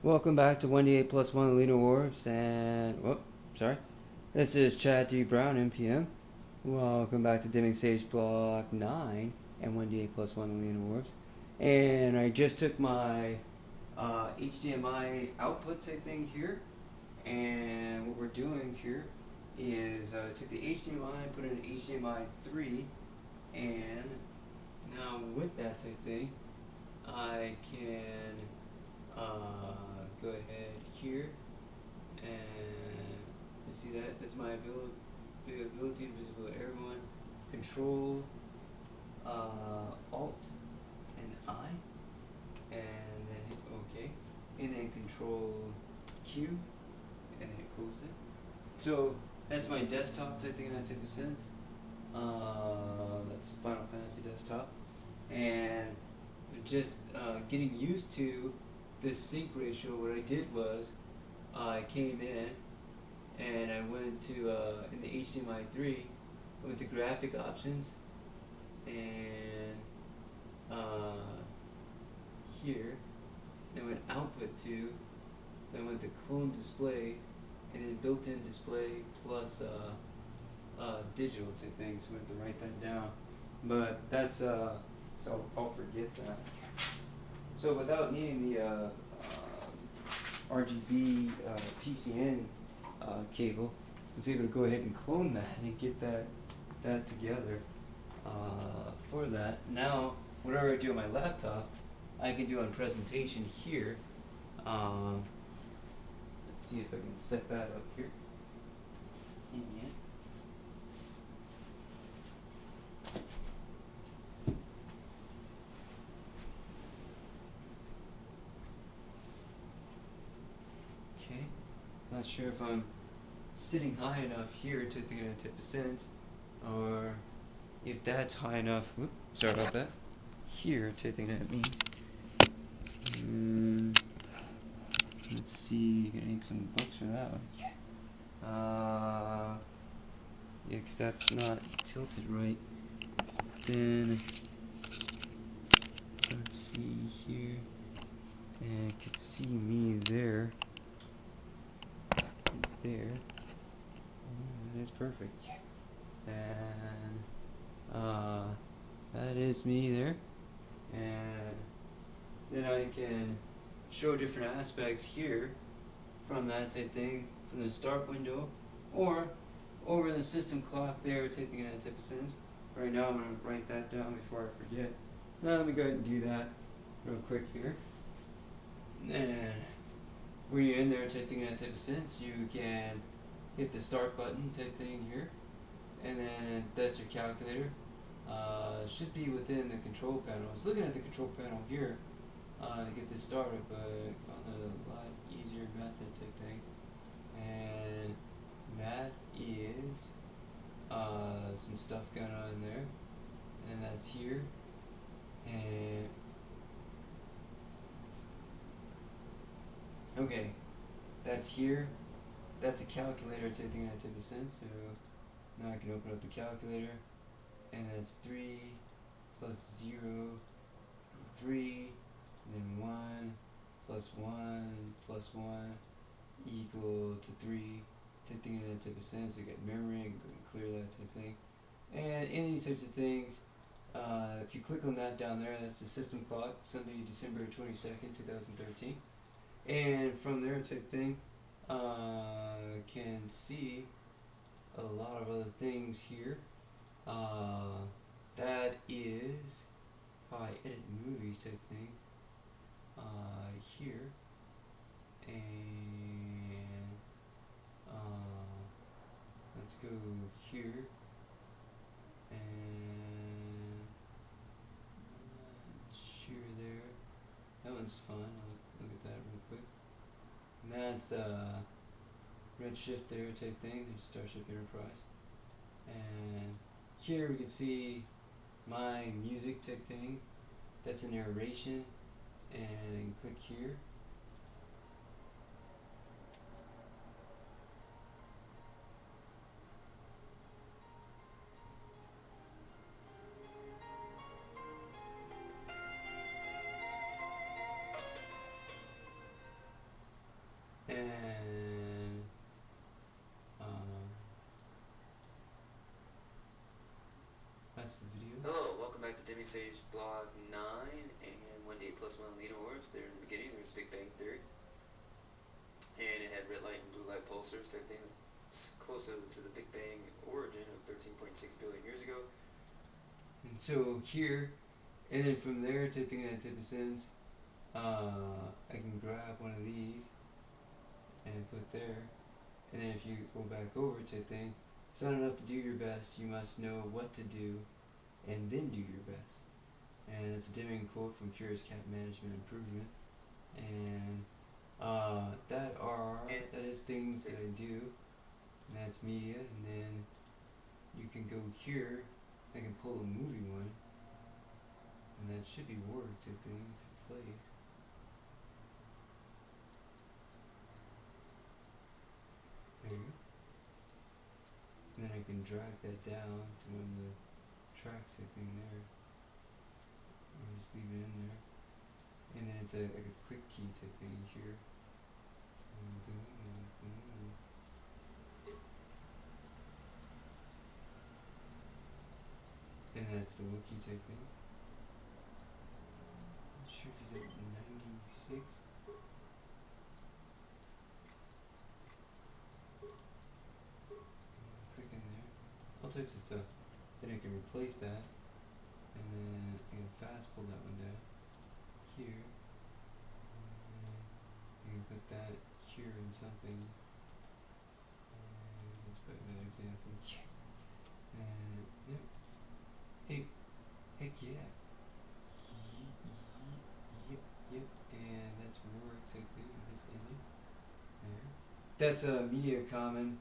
Welcome back to 1D8 plus 1 Lunar Wharves, and, this is Chad D. Brown, NPM. Welcome back to Dimming Stage Block 9 and 1D8 plus 1 Lunar Wharves. And I just took my HDMI output type thing here, and what we're doing here is I took the HDMI, put in an HDMI 3, and now with that type thing, I can go ahead here, and you see that? That's my availability visible to everyone. Control Alt and I, and then hit OK, and then Control Q, and then close it. So that's my desktop type thing in that type of sense. That's Final Fantasy desktop, and just getting used to this sync ratio. What I did was I came in and I went to in the HDMI 3, I went to graphic options, and here, then went output to, then went to clone displays, and then built-in display plus digital type things. So we have to write that down, but that's so I'll forget that. So without needing the RGB PCN cable, I was able to go ahead and clone that and get that together for that. Now, whatever I do on my laptop, I can do on presentation here. Let's see if I can set that up here. Okay, not sure if I'm sitting high enough here to think of that type of sense, or if that's high enough. Whoop, sorry about that. Here to think that means. Let's see, gonna need some books for that one. Yeah, because that's not tilted right. Then let's see here, and you can see me there. There. That is perfect. And that is me there. And then I can show different aspects here from that type thing, from the start window, or over the system clock there, taking that type of sense. Right now I'm going to write that down before I forget. Now let me go ahead and do that real quick here. And when you're in there taking that type of sense, you can hit the start button type thing here, and then that's your calculator. Should be within the control panel. I was looking at the control panel here to get this started, but I found a lot easier method type thing, and that is some stuff going on in there, and that's here, and okay, that's here. That's a calculator type thing in that type of sense. So now I can open up the calculator, and that's 3 plus 0, 3, then 1 plus 1 plus 1 equal to 3 type thing in that type of sense. I got memory, I can clear that type of thing. And in these types of things, if you click on that down there, that's the system clock, Sunday, December 22nd, 2013. And from there type thing, can see a lot of other things here. That is how I edit movies type thing here. And let's go here, and share there. That one's fun. I'll look at that real quick. And that's Redshift there type thing. There's Starship Enterprise. And here we can see my music type thing. That's a narration. And click here. the dimming stage block 9 and 1 to 8 plus 1 Lena orbs. There in the beginning, there was Big Bang Theory. And it had red light and blue light pulsars type thing, closer to the Big Bang origin of 13.6 billion years ago. And so here, and then from there, type thing at type of sense, I can grab one of these and put there. And then if you go back over to thing, it's not enough to do your best, you must know what to do and then do your best. And it's a dimming quote from Curious Cat Management Improvement. And that is things that I do, and that's media. And then you can go here, I can pull a movie one, and that should be work type thing if it plays. There you go. And then I can drag that down to one of the tracks type thing there. Or just leave it in there. And then it's like a quick key type thing here. And that's the Wookiee type thing. Not sure if he's at 96. Click in there. All types of stuff. Then I can replace that. And then I can fast pull that one down. Here. And you can put that here in something. And let's put an example here. And yep. Hey, heck yeah. Yep. And that's work type thing. This in there. That's a media common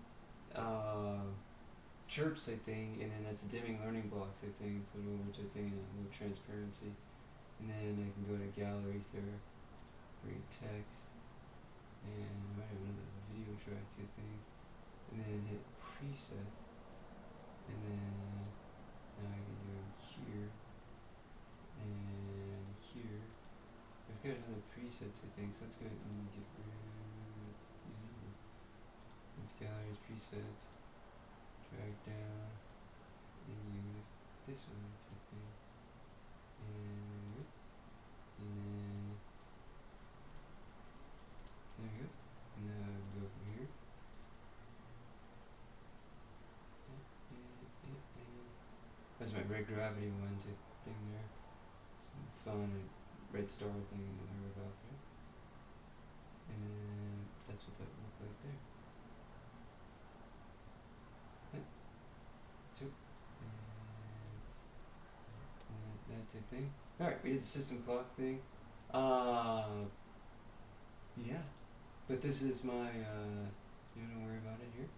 church type thing, and then that's a dimming learning block type thing. Put it over type thing and a little transparency. And then I can go to galleries there, bring text, and I might have another video track type thing. And then hit presets, and then now I can do here and here. I've got another preset type thing, so let's go ahead and get rid of let's use another. It's galleries presets, drag down, and use this one type thing. And then there we go. And now go from here. That's my red gravity one type thing there. Some fun red star thing that I heard about there. And then that's what that would look like there. Two. And that type thing. Alright, we did the system clock thing. Yeah. But this is my, you don't worry about it here.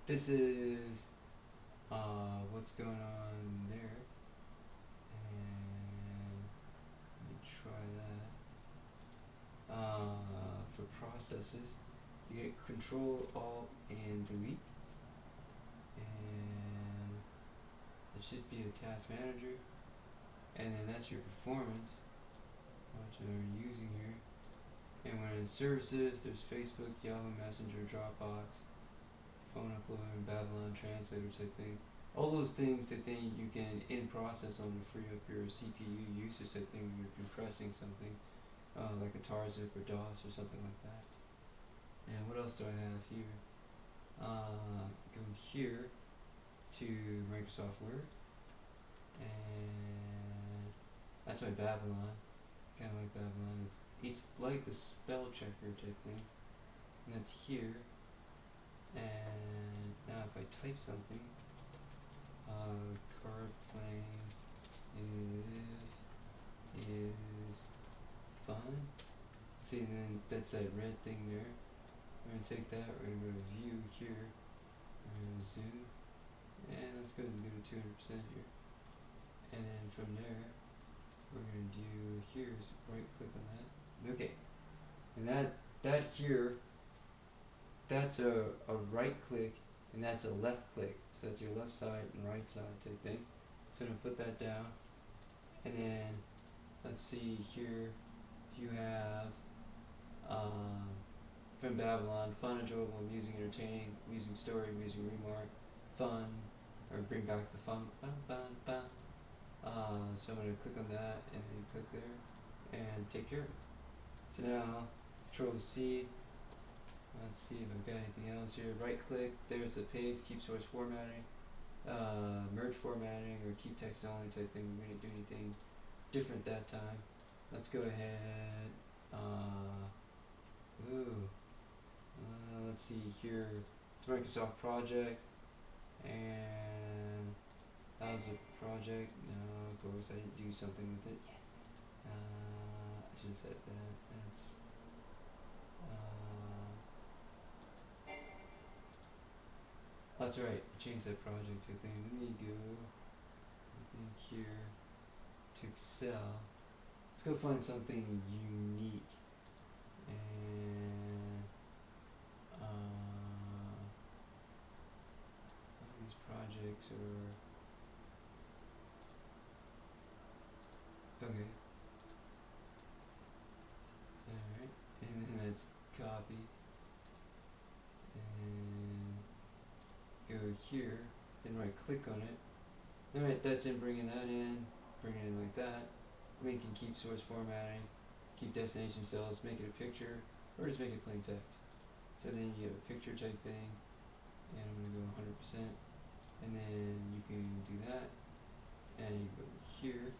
This is, what's going on there. And let me try that. For processes, you get Control, Alt, and Delete. And it should be a task manager. And then that's your performance, which we're using here. And when in services, there's Facebook, Yahoo Messenger, Dropbox, phone uploader, and Babylon Translator type thing. All those things type thing you can in process on to free up your CPU usage type thing when you're compressing something, like a tar zip or DOS or something like that. And what else do I have here? Go here to Microsoft Word, and that's my Babylon. Kind of like Babylon. It's like the spell checker type thing. And that's here. And now if I type something, card playing is fun. See, and then that's that red thing there. We're going to take that, we're going to go to view here. We're going to zoom. And let's go ahead and go to 200% here. And then from there, we're going to do here is right click on that. Okay. And that here, that's a right click and that's a left click. So that's your left side and right side type thing. So I'm going to put that down. And then let's see here, you have from Babylon, fun, enjoyable, amusing, entertaining, amusing story, amusing remark, fun, or bring back the fun, So I'm going to click on that and then click there and take care of it. So now Control C. Let's see if I've got anything else here. Right click, there's the paste, keep source formatting, merge formatting, or keep text only type thing. We didn't do anything different that time. Let's go ahead. Let's see here. It's Microsoft project, and how's the project? No, of course I didn't do something with it. I should have said that. That's right. Change that project to thing. Let me go. I think here to Excel. Let's go find something unique. And all these projects are okay. Alright. And then let's copy and go here, then right click on it. Alright, that's it, bringing that in, bring it in like that. Link and keep source formatting, keep destination cells, make it a picture, or just make it plain text. So then you have a picture type thing, and I'm going to go 100%, and then you can do that, and you go here,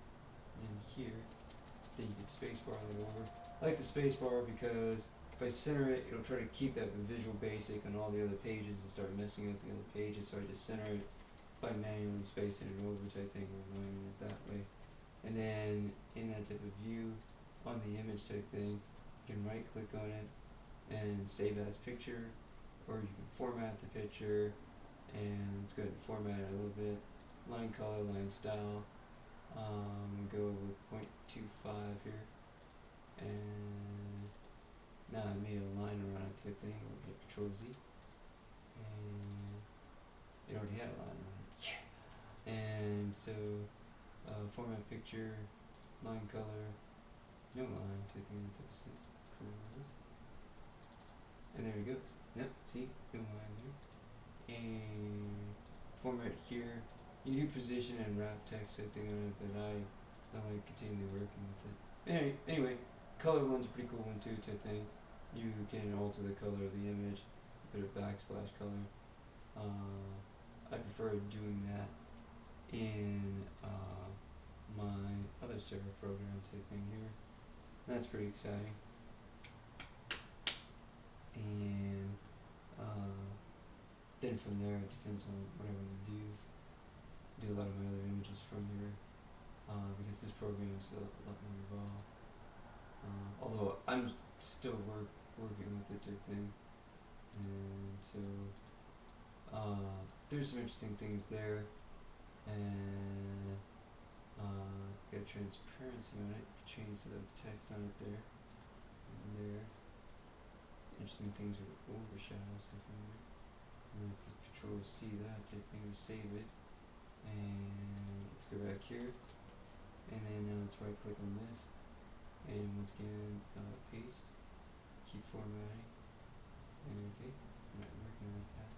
and here, then you get spacebar right over. I like the spacebar because if I center it, it'll try to keep that Visual Basic on all the other pages and start messing up the other pages, so I just center it by manually spacing it over type thing, or aligning it that way. And then in that type of view, on the image type thing, you can right click on it and save as picture, or you can format the picture, and let's go ahead and format it a little bit. Line color, line style, go with 0.25 here, and now I made a line around it type thing. We'll hit Control Z, and it already had a line around it. Yeah. And so format picture, line color, no line, taking into type of sense. Let's clear those. And there he goes. Yep, see, no line there. And format here. You can do position and wrap text type thing on it, but I like continually working with it. Anyway, color one's a pretty cool one too type thing. You can alter the color of the image, put a backsplash color. I prefer doing that in my other server program type thing here. That's pretty exciting. And then from there, it depends on what I want to do. Do a lot of my other images from here because this program is a lot more involved. Although I'm still working with it type thing, and so there's some interesting things there. And got transparency on it. Change the text on it there and there. Interesting things with overshadows. I think. I'm going to Control C that type thing or save it. And let's go back here. And then now let's right click on this. And once again, paste. Keep formatting. And okay. I might recognize that.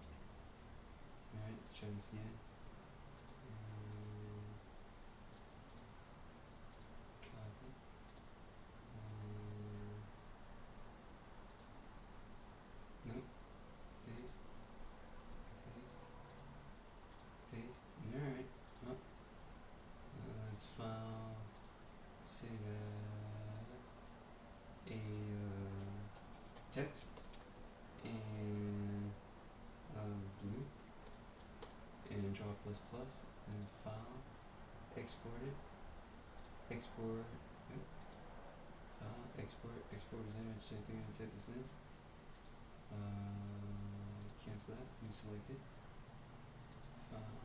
Alright, let's try this again. Alright, well, let's file, save as a text, and blue, and draw ++, and file, export it, export, file, export as image, same thing in type of sense. Cancel that, deselect it, file,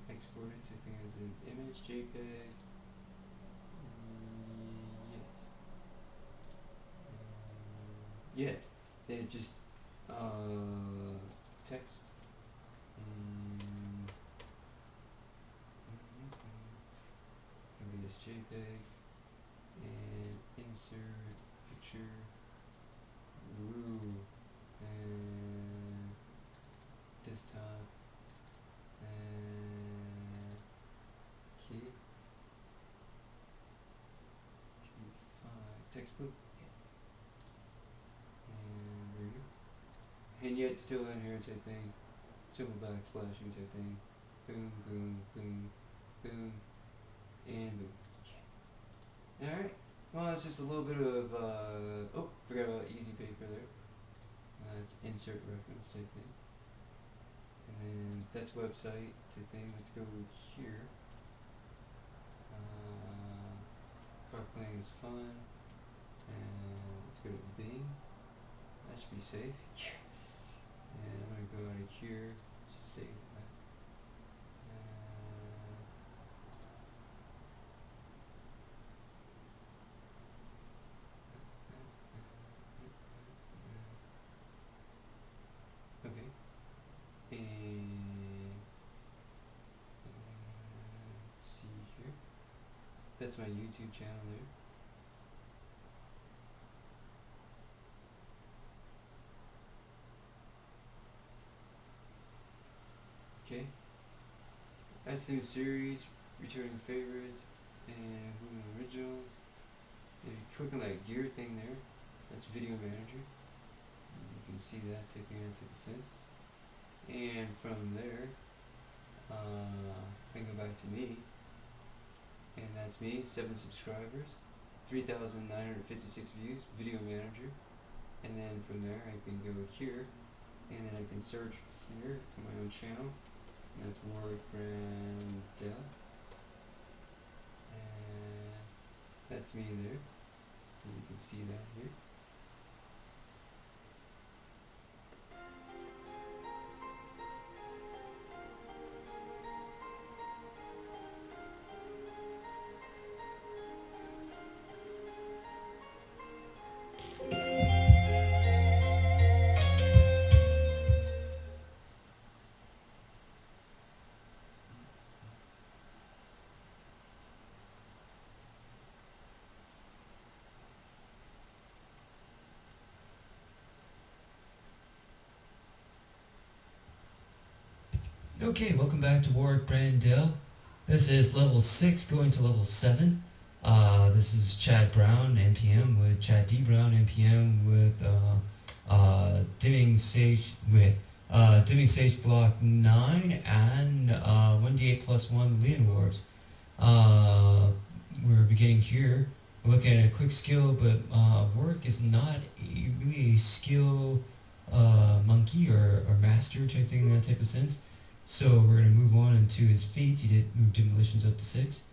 export it to thing as an image, JPEG, yes. Yeah, it just text, and maybe this JPEG, and insert picture, and desktop, and blue. And there you go. And yet still in here type thing. Simple backsplashing type thing. Boom, boom, boom, boom, and boom. Alright. Well, it's just a little bit of, oh, forgot about easy paper there. It's insert reference type thing. And then that's website type thing. Let's go here. Car playing is fun. And let's go to Bing. That should be safe. And I'm going to go out of here. Should save that. Okay. And see here. That's my YouTube channel there. Okay. That's new series, returning favorites, and Hulu originals. If you click on that gear thing there, that's Video Manager. You can see that taking a sense. And from there, I can go back to me, and that's me, 7 subscribers, 3,956 views, Video Manager. And then from there, I can go here, and then I can search here for my own channel. And that's Warwick Brandell. And that's me there. And you can see that here. Okay, welcome back to Warwick Brandell. This is level 6 going to level 7. This is Chad Brown, NPM, with Chad D. Brown, NPM, with dimming stage block 9 and 1d8 plus 1 Leon Warbs. We're beginning here. We're looking at a quick skill, but Warwick is not really a skill monkey or master type thing in that type of sense. So we're going to move on into his feats. He did move demolitions up to 6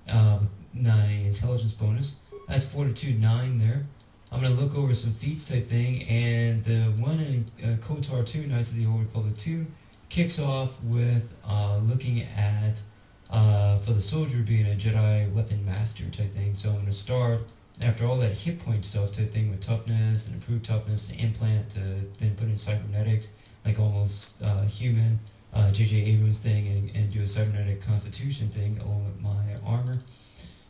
with 9 intelligence bonus. That's fortitude 9 there. I'm going to look over some feats type thing, and the one in KOTOR 2, Knights of the Old Republic 2, kicks off with looking at, for the soldier, being a Jedi weapon master type thing. So I'm going to start, after all that hit point stuff type thing with toughness and improved toughness and implant, to then put in cybernetics, like almost human. J.J. Abrams thing, and do a cybernetic constitution thing along with my armor.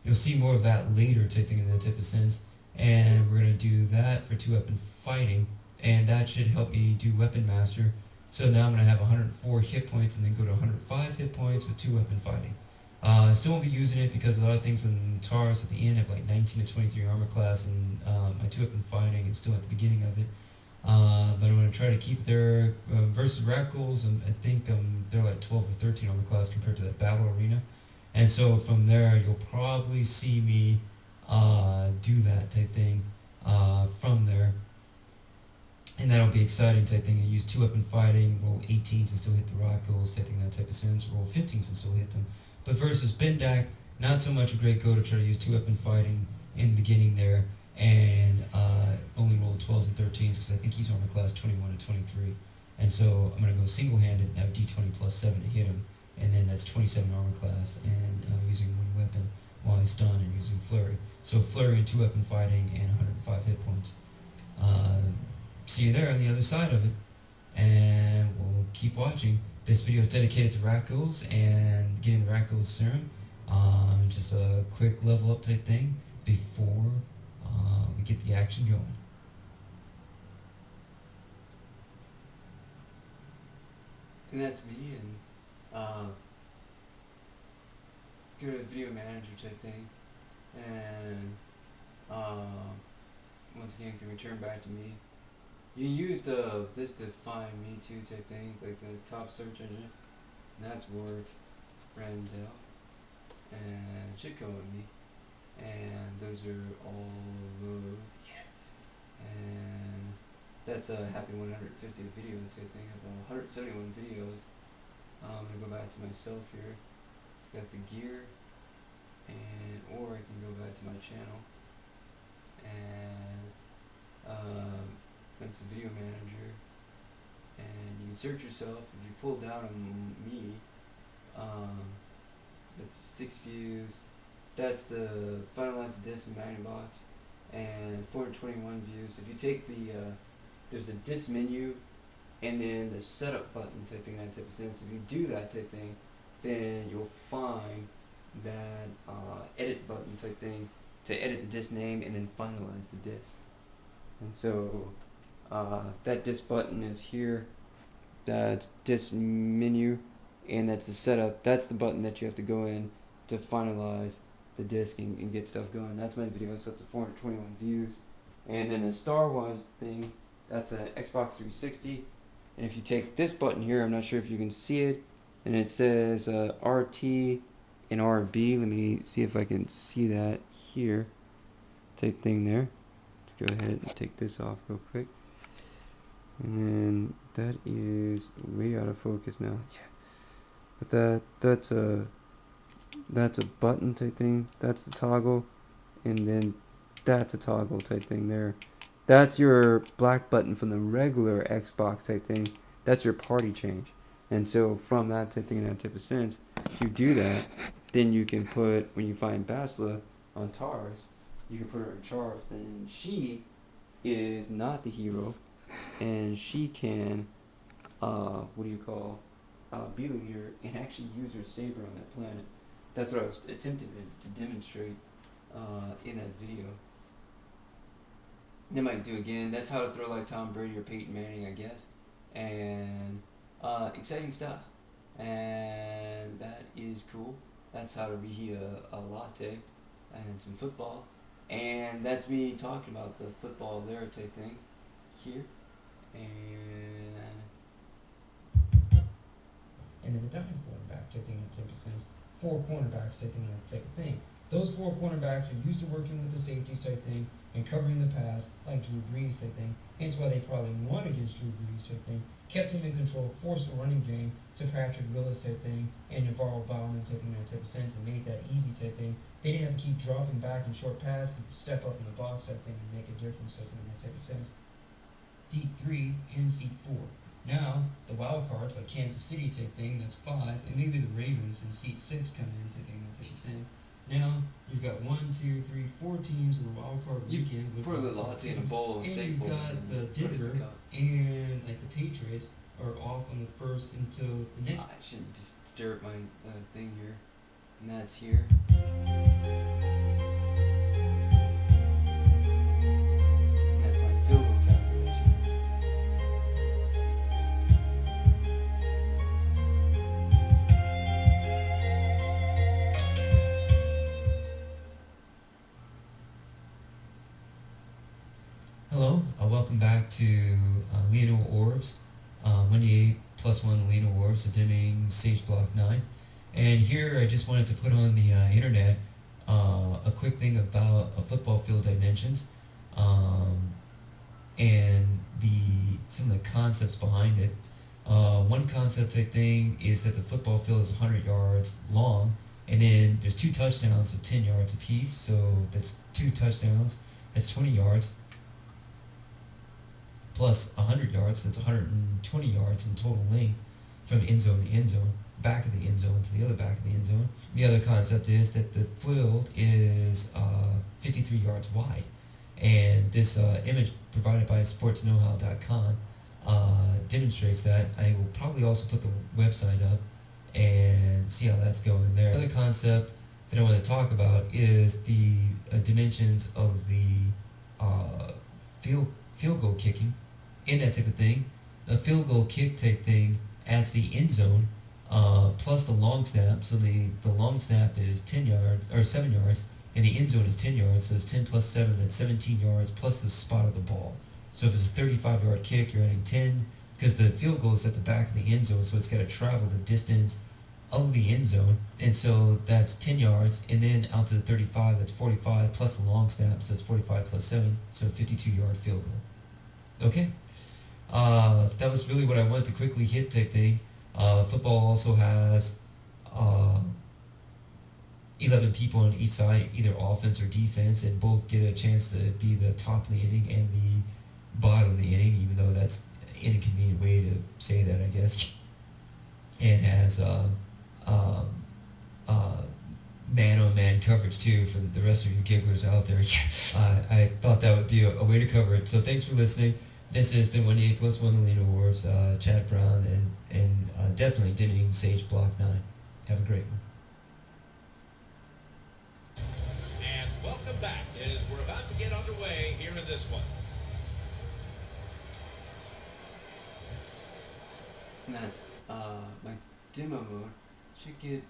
You'll see more of that later type thing in that type of sense. And we're going to do that for 2-weapon fighting, and that should help me do weapon master. So now I'm going to have 104 hit points and then go to 105 hit points with 2-weapon fighting. I still won't be using it because a lot of things in TARS at the end have like 19 to 23 armor class, and my 2-weapon fighting is still at the beginning of it. But I'm going to try to keep their versus Radicals, I think they're like 12 or 13 armor class compared to that battle arena. And so from there, you'll probably see me do that type thing from there. And that'll be exciting type thing. I use 2-weapon fighting, roll 18s and still hit the Radicals, taking that type of sense, roll 15s and still hit them. But versus Bendak, not so much a great go to try to use 2-weapon fighting in the beginning there. And only roll 12s and 13s because I think he's armor class 21 and 23. And so I'm going to go single-handed and have d20 plus 7 to hit him. And then that's 27 armor class, and using 1 weapon while he's stunned and using Flurry. So Flurry and 2-weapon fighting and 105 hit points. See you there on the other side of it. And we'll keep watching. This video is dedicated to Radicals and getting the Radicals serum. Just a quick level up type thing before we get the action going. And that's me, and go to Video Manager type thing, and once again can return back to me. You can use this to find me too type thing, like the top search engine. And that's work, Randall, and it should come with me. And those are all those. Yeah. And that's a happy 150th video type thing. I have 171 videos. I'm gonna go back to myself here. Got the gear, and or I can go back to my channel, and that's the video manager. And you can search yourself. If you pull down on me, that's 6 views. That's the finalized disc in Magnavox, and 421 views. If you take the there's a disc menu, and then the setup button type thing, that type of sense. If you do that type thing, then you'll find that edit button type thing to edit the disc name and then finalize the disc. And so that disc button is here. That's disc menu, and that's the setup. That's the button that you have to go in to finalize the disc and get stuff going. That's my video. It's up to 421 views. And then the Star Wars thing, that's an Xbox 360. And if you take this button here, I'm not sure if you can see it, and it says RT and RB. Let me see if I can see that here. Type thing there. Let's go ahead and take this off real quick. And then that is way out of focus now. Yeah. But that's a button type thing. That's the toggle, and then that's a toggle type thing there. That's your black button from the regular Xbox type thing. That's your party change. And so from that type thing in that type of sense, if you do that, then you can put, when you find Basla on TARS, you can put her in charge. Then she is not the hero, and she can, be the leader and actually use her saber on that planet. That's what I was attempting to demonstrate in that video. They might do again. That's how to throw like Tom Brady or Peyton Manning, I guess. And exciting stuff. And that is cool. That's how to reheat a latte and some football. And that's me talking about the football there type thing here. And then the dime quarterback type thing, that type of sense. 4 cornerbacks type thing, that type of thing. Those 4 cornerbacks are used to working with the safeties type thing and covering the pass like Drew Brees type thing. Hence why they probably won against Drew Brees type thing. Kept him in control, forced the running game to Patrick Willis type thing and Navarro Bowman type thing, that type of sense, and made that easy type thing. They didn't have to keep dropping back in short pass. He could step up in the box type thing and make a difference type thing, that type of sense. Seat 3 and seat 4. Now, the wild cards like Kansas City type thing, that's 5, and maybe the Ravens in seat 6 coming in type thing, that type of sense. Now, you've got 1, 2, 3, 4 teams in the wild card weekend. You put a latte in a bowl, and you've got the Denver and like the Patriots are off on the first until the next. I shouldn't just stare at my thing here, and that's here. And that's my field goal calculation. Hello, welcome back to Leonor Orbs, 1d8 + 1 Leonor Orbs, a dimming Sage Block 9. And here I just wanted to put on the internet a quick thing about a football field dimensions and some of the concepts behind it. One concept type thing is that the football field is 100 yards long, and then there's 2 touchdowns of 10 yards apiece, so that's 2 touchdowns, that's 20 yards. Plus 100 yards, so that's 120 yards in total length from end zone to end zone, back of the end zone to the other back of the end zone. The other concept is that the field is 53 yards wide, and this image provided by sportsknowhow.com demonstrates that. I will probably also put the website up and see how that's going there. The other concept that I want to talk about is the dimensions of the field goal kicking. In that type of thing, a field goal kick type thing adds the end zone plus the long snap. So the long snap is 10 yards or 7 yards, and the end zone is 10 yards, so it's 10 plus 7, that's 17 yards plus the spot of the ball. So if it's a 35-yard kick, you're adding 10, because the field goal is at the back of the end zone, so it's got to travel the distance of the end zone, and so that's 10 yards, and then out to the 35, that's 45, plus the long snap, so it's 45 plus 7, so 52-yard field goal. Okay? That was really what I wanted to quickly hit type thing. Football also has 11 people on each side, either offense or defense, and both get a chance to be the top of the inning and the bottom of the inning, even though that's an inconvenient way to say that, I guess. And has man-on-man coverage too for the rest of you gigglers out there. I thought that would be a way to cover it. So thanks for listening. This has been 1A plus 1 Lena Warbs, Chad Brown, and definitely Dimming Sage Block 9. Have a great one. And welcome back as we're about to get underway here in this one. And that's my demo mode. Should get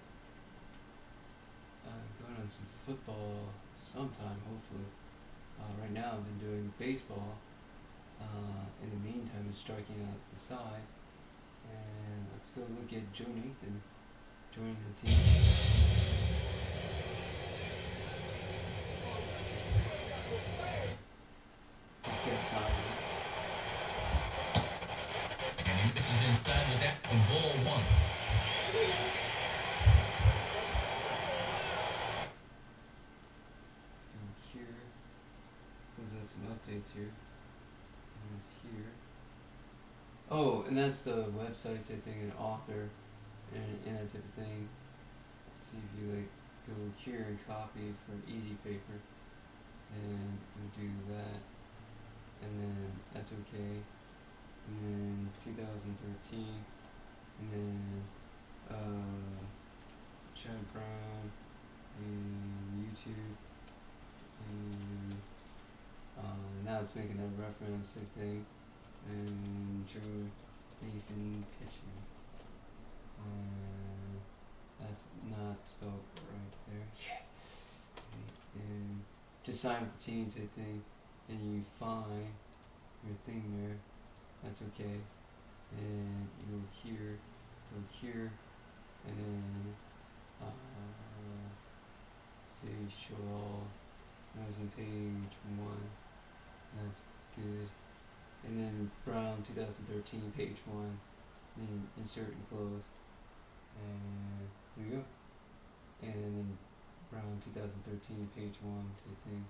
going on some football sometime, hopefully. Right now I've been doing baseball. In the meantime, I'm striking out the side. And let's go look at JoeNathan joining the team. Just get signed. And this is inside with that from ball 1. Let's go here. Let's close out some updates here. And it's here. Oh, and that's the website type thing, and author, and that type of thing. See if you like go here and copy for easy paper, and we do that, and then that's okay, and then 2013, and then Chad Brown, and YouTube, and now it's making that reference type thing. And JoeNathan pitching. That's not spelled right there. And just sign with the team type thing, and you find your thing there. That's okay. And you go here, and then say show all. That was on page 1. That's good. And then Brown 2013 page 1, then insert and close, and there we go. And then Brown 2013 page 1 to thing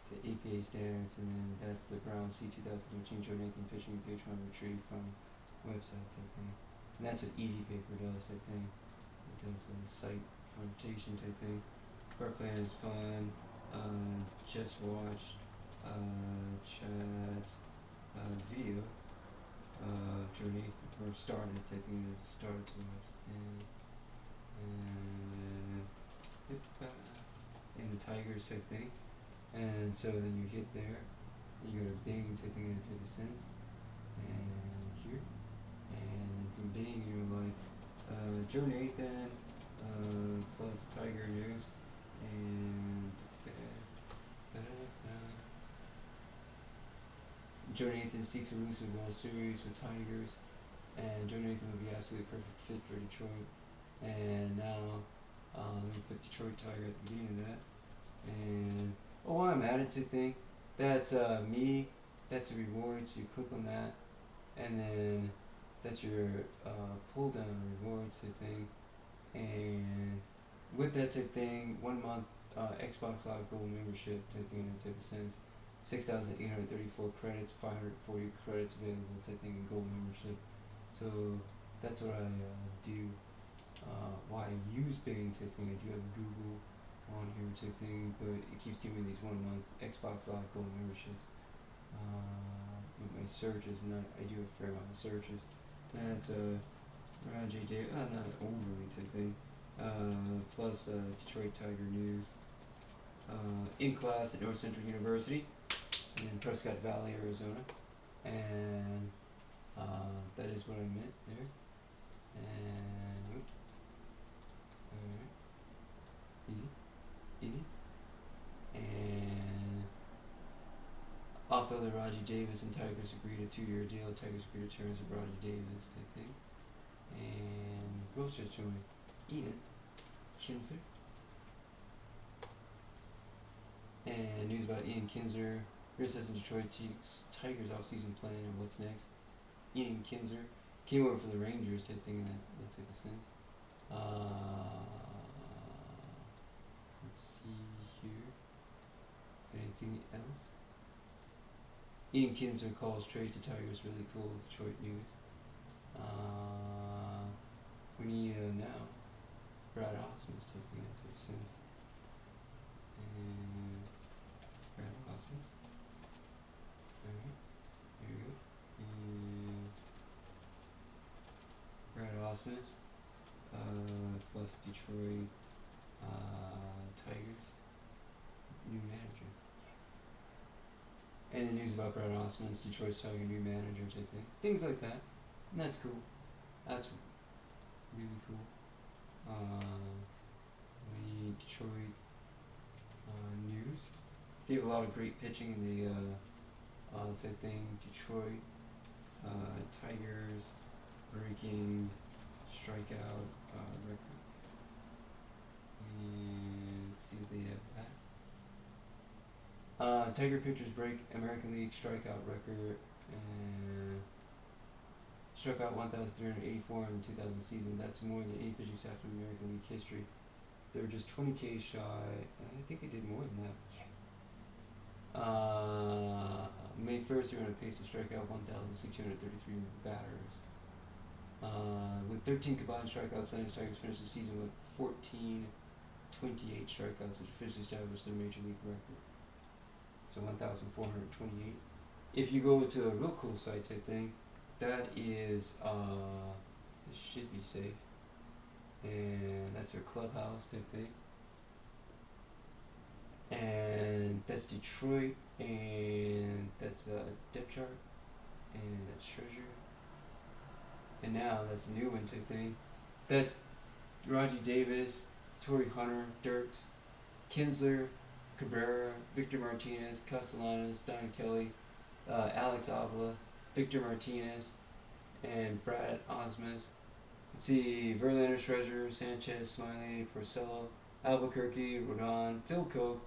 to APA standards, and then that's the Brown C 2013 JoeNathan pitching page 1 retrieved from website type thing. And that's what easy paper does type thing. It does a site fermentation type thing. Parkland is fun. Just watched Chad's video JoeNathan, or started, I think it started to watch, and the Tigers type thing, and so then you hit there, you go to Bing type thing, and type of sense, and here, and then from Bing you're like JoeNathan plus Tiger News, and JoeNathan seeks elusive World Series with Tigers, and JoeNathan would be absolutely perfect fit for Detroit. And now, let me put Detroit Tiger at the beginning of that. And while I'm at it to think, that's me, that's the reward, so you click on that, and then that's your pull down rewards type thing. And with that type thing, 1 month Xbox Live Gold membership type thing in that type of sense. 6,834 credits, 540 credits available type thing in gold membership. So that's what I do. Why I use Bing type thing. I do have Google on here type thing, but it keeps giving me these 1 month Xbox Live Gold memberships. With my searches, and I do a fair amount of searches. That's around JJ, not overly type thing. Plus Detroit Tiger News. In class at North Central University in Prescott Valley, Arizona, and that is what I meant there. And alright, easy. Outfielder Raji Davis and Tigers agreed a 2-year deal. Tigers agreed to terms with Raji Davis type thing. And Ghost just joined. Ian Kinsler. And news about Ian Kinsler. Reassessing Detroit Tigers offseason plan and what's next. Ian Kinsler came over from the Rangers type thing in that type of sense. Let's see here. Anything else? Ian Kinsler calls trade to Tigers really cool. Detroit news. We need now Brad Osmus taking that type of sense. And Brad Osmus. Alright, here we go. And Brad Osmus plus Detroit Tigers new manager. And the news about Brad Osmus, Detroit's Tiger new manager type thing. Things like that. And that's cool. That's really cool. We need Detroit news. They have a lot of great pitching in the type thing. Detroit Tigers breaking strikeout record. And let's see if they have that. Tiger pitchers break American League strikeout record and struck out 1,384 in the 2000 season. That's more than any pitching staff in American League history. They were just 20K shy. I think they did more than that. May 1st, they were on a pace to strike out 1,633 batters. With 13 combined strikeouts, Tigers finished the season with 1,428 strikeouts, which officially established their major league record. So 1,428. If you go to a real cool site type thing, that is, this should be safe. And that's their clubhouse type thing. And that's Detroit, and that's depth chart, and that's treasure. And now that's a new one type thing. That's Raji Davis, Torrey Hunter, Dirks, Kinsler, Cabrera, Victor Martinez, Castellanos, Don Kelly, Alex Avila, Victor Martinez, and Brad Osmus. Let's see, Verlander, Treasure, Sanchez, Smiley, Porcello, Albuquerque, Rodon, Philco,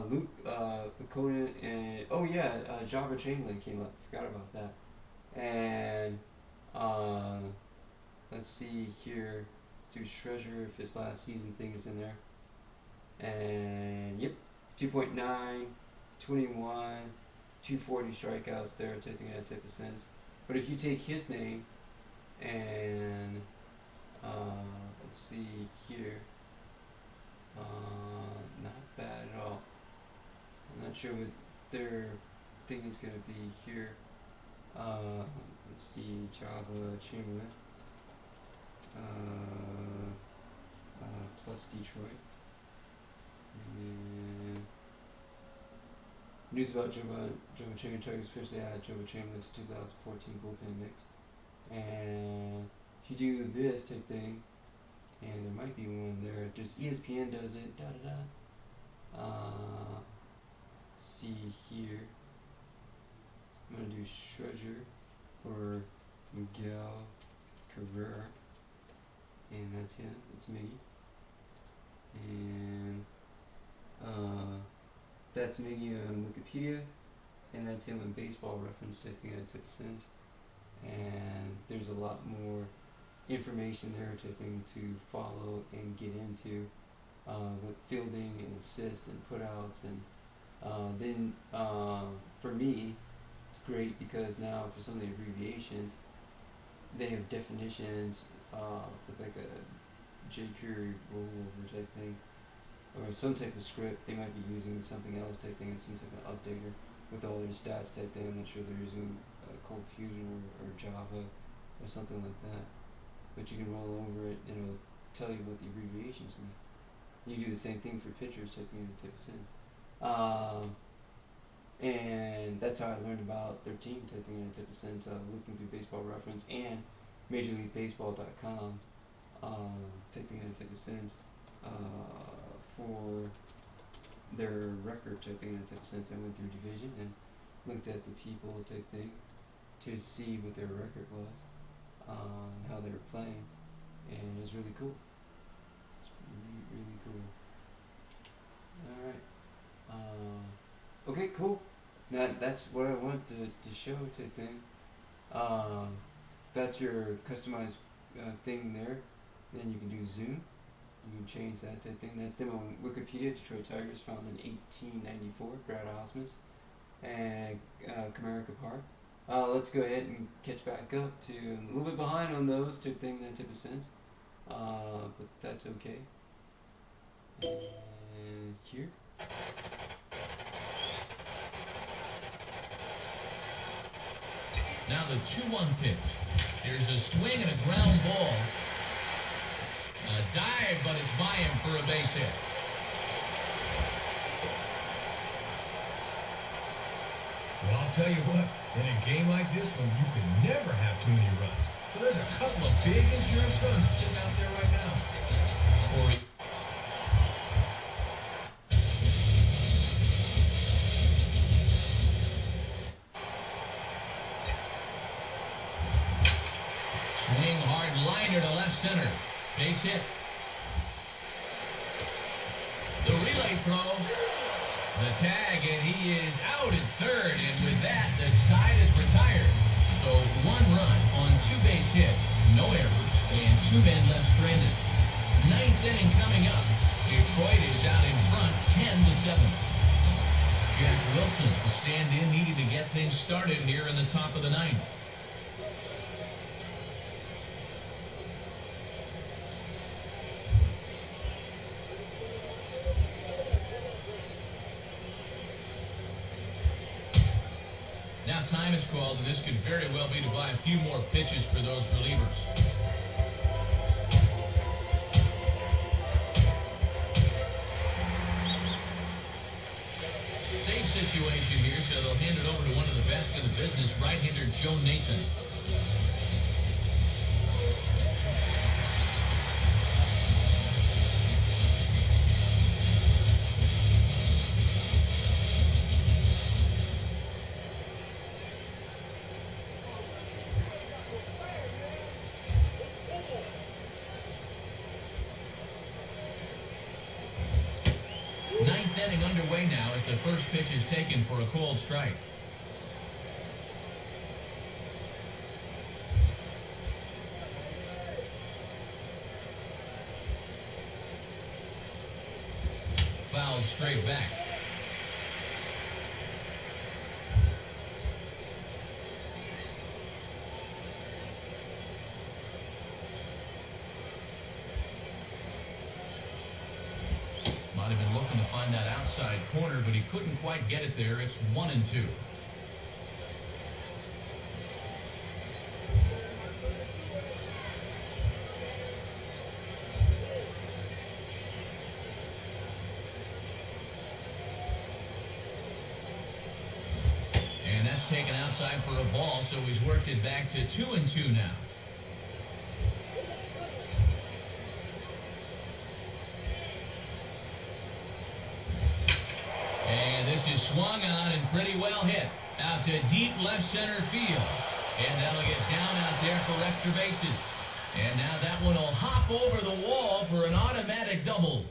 Luke Bacoda, and Jobber Chamberlain came up. Forgot about that. And let's see here. Let's do Treasure if his last season thing is in there. And yep, 2.9, 21, 240 strikeouts there, taking that type of sense. But if you take his name and let's see here, not bad at all. I'm not sure what their thing is going to be here. Let's see, Java Chamberlain plus Detroit. And news about Jova Chamberlain. Tigers officially added Jova Chamberlain to 2014 bullpen mix. And if you do this type thing, and there might be one there. Just ESPN does it. See here. I'm gonna do Treasure for Miguel Cabrera, and that's him. It's Miggy, and that's Miggy on Wikipedia, and that's him on Baseball Reference. I think that type of sense. And there's a lot more information there to follow and get into with fielding and assist and putouts, and then for me it's great because now for some of the abbreviations they have definitions with like a jQuery rollover type thing or some type of script. They might be using something else type thing and some type of updater with all their stats type thing. I'm not sure they're using Cold Fusion or Java or something like that. But you can roll over it and it'll tell you what the abbreviations mean. You do the same thing for pictures, type thing in a type of sense. And that's how I learned about their team type thing in a type of sense, looking through Baseball Reference and MajorLeagueBaseball.com type thing in a type of sense for their record type thing in a type of sense. I went through division and looked at the people type thing to see what their record was, how they were playing, and it was really cool. It's really, really cool. Alright. Okay, cool. Now that's what I want to show type thing. That's your customized thing there. Then you can do zoom. You can change that type thing. That's them on Wikipedia. Detroit Tigers found in 1894. Brad Osmus and Comerica Park. Let's go ahead and catch back up to a little bit behind on those type thing, that type of sense. But that's okay. And here. Now the 2-1 pitch. There's a swing and a ground ball. A dive, but it's by him for a base hit. Well, I'll tell you what, in a game like this one, you can never have too many runs. So there's a couple of big insurance runs sitting out there right now. Swing hard liner to left center. Base hit. The relay throw. The tag, and he is out at third, and with that, the side is retired. So 1 run on 2 base hits, no errors, and 2 men left stranded. 9th inning coming up. Detroit is out in front, 10-7. Jack Wilson, the stand-in, needing to get things started here in the top of the 9th. Now time is called, and this could very well be to buy a few more pitches for those relievers. Safe situation here, so they'll hand it over to one of the best in the business, right-hander JoeNathan. Inning underway now as the first pitch is taken for a called strike. Fouled straight back. Might have been looking to find that outside corner, but he couldn't quite get it there. It's 1-2. And that's taken outside for a ball, so he's worked it back to 2-2 now. This is swung on and pretty well hit out to deep left center field. And that'll get down out there for extra bases. And now that one will hop over the wall for an automatic double.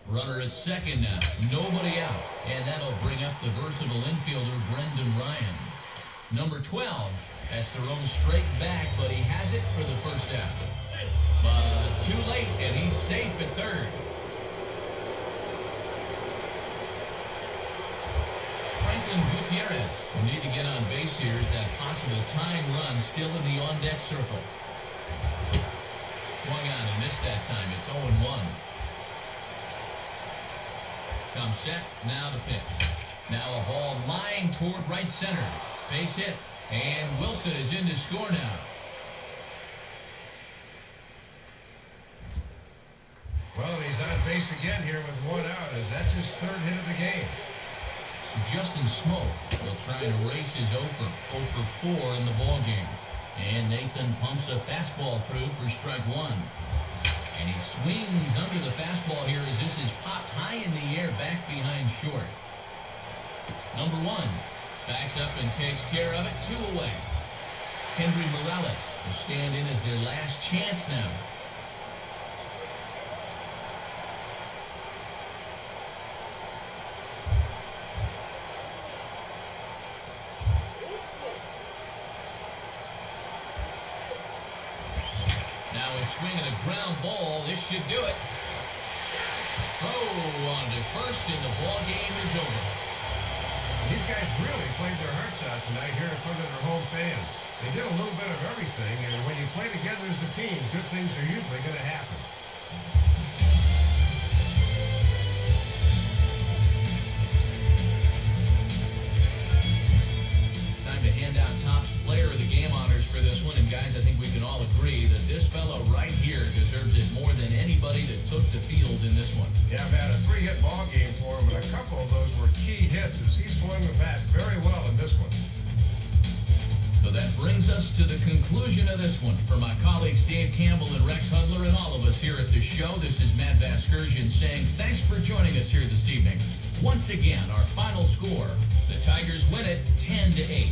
Runner at second now. Nobody out. And that'll bring up the versatile infielder Brendan Ryan. Number 12 has thrown straight back, but he has it for the first out. But too late, and he's safe at third. Gutierrez will need to get on base here as that possible tying run still in the on-deck circle. Swung on and missed that time. It's 0-1. Comes set. Now the pitch. Now a ball lying toward right center. Base hit. And Wilson is in to score now. Well, he's on base again here with 1 out. Is that his 3rd hit of the game? Justin Smoke will try and erase his 0 for 4 in the ballgame. And Nathan pumps a fastball through for strike 1. And he swings under the fastball here as this is popped high in the air back behind short. Number 1 Backs up and takes care of it. 2 away. Henry Morales will stand in as their last chance now. Now a swing and a ground ball. This should do it. Throw on to first, and the ball game is over. These guys really played their hearts out tonight here in front of their home fans. They did a little bit of everything, and when you play together as a team, good things are usually going to happen. Time to hand out Topps Player of the Game honors for this one, and guys, I think we can all agree that this fellow right here deserves it more than anybody that took the field in this one. Yeah, Matt, a 3-hit ball game for him, and a couple of those were key hits as he swung the bat very well in this one. So that brings us to the conclusion of this one. For my colleagues Dave Campbell and Rex Hudler and all of us here at the show, this is Matt Vasgersian saying thanks for joining us here this evening. Once again, our final score, the Tigers win it 10-8.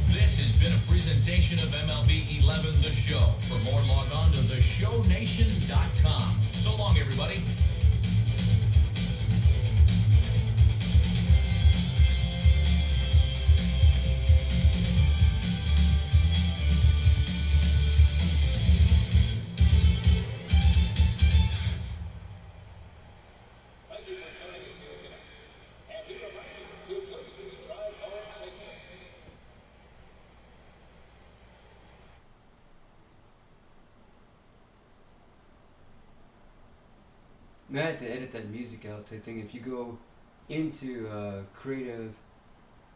This has been a presentation of MLB 11 The Show. For more, log on to theshownation.com. So long, everybody. I had to edit that music out type thing. If you go into creative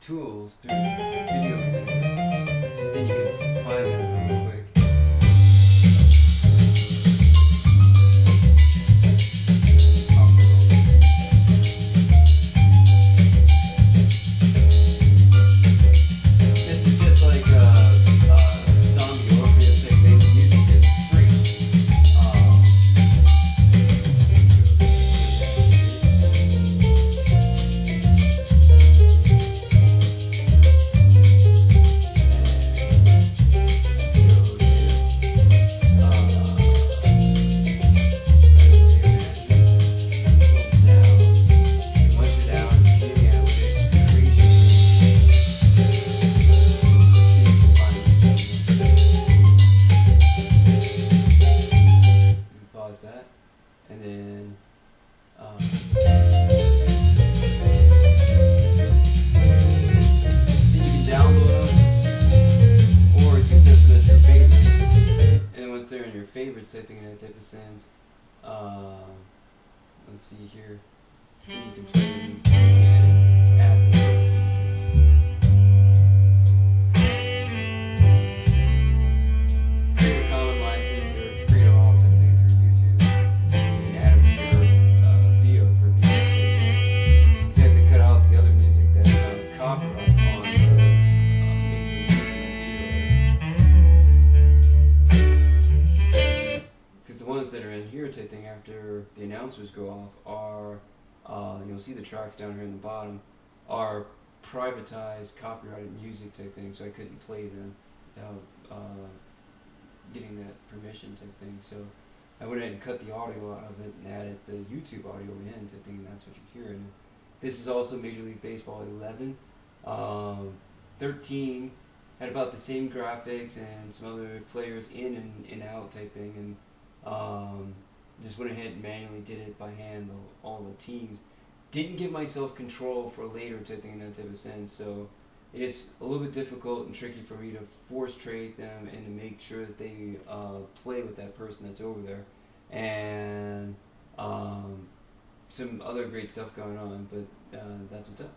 tools through video editor, then you can find that real quick. This is just like zombie Orpheus type thing. The music is free. That, and then you can download them, or you can set them as your favorite. And once they're in your favorites, type thing in that type of sense. Let's see here. You can play them again, add them to the features. Creative Commons license, they're free to all type thing through YouTube. You can add them to your video for music. So you have to cut out the other music that's copyright on the because the ones that are in here type thing after the announcers go off are you'll see the tracks down here in the bottom are privatized copyrighted music type thing, so I couldn't play them without getting that permission type thing. So I went ahead and cut the audio out of it and added the YouTube audio in type thing, and that's what you're hearing. This is also Major League Baseball 11. 13 had about the same graphics and some other players in and out type thing, and just went ahead and manually did it by hand, all the teams. Didn't give myself control for later type thing in that type of sense, so it is a little bit difficult and tricky for me to force trade them and to make sure that they play with that person that's over there. And some other great stuff going on, but that's what's up.